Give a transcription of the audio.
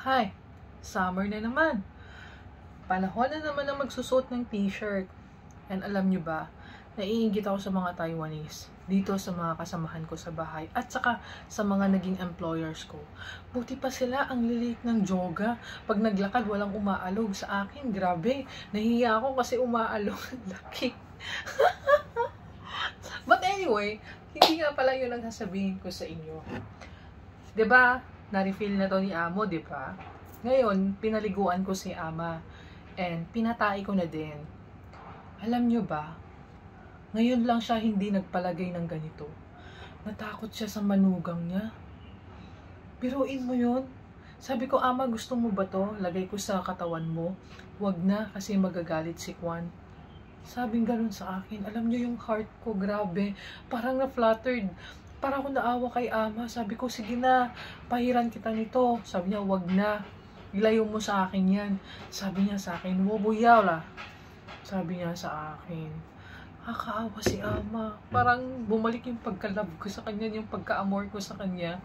Hi, summer na naman. Panahon na naman na magsusot ng t-shirt. And alam nyo ba, naiinggit ako sa mga Taiwanese dito sa mga kasamahan ko sa bahay at saka sa mga naging employers ko. Buti pa sila ang lilit ng joga. Pag naglakad, walang umaalog sa akin. Grabe, nahiya ako kasi umaalog. Laki. But anyway, hindi nga pala yun ang sasabihin ko sa inyo. 'Di ba? Na-refill na to ni Amo, 'di ba? Ngayon, pinaliguan ko si Ama and pinatay ko na din. Alam nyo ba? Ngayon lang siya hindi nagpalagay ng ganito. Natakot siya sa manugang niya. Biruin mo yun. Sabi ko, Ama, gusto mo ba to? Lagay ko sa katawan mo. Wag na kasi magagalit si Kwan. Sabing ganun sa akin. Alam nyo yung heart ko, grabe. Parang na-fluttered. Parang ako naawa kay Ama. Sabi ko, sige na, pahiran kita nito. Sabi niya, wag na. Ilayo mo sa akin yan. Sabi niya sa akin, wubuyaw la. Sabi niya sa akin. Nakakaawa si Ama. Parang bumalik yung pagka-love ko sa kanya, yung pagka-amor ko sa kanya.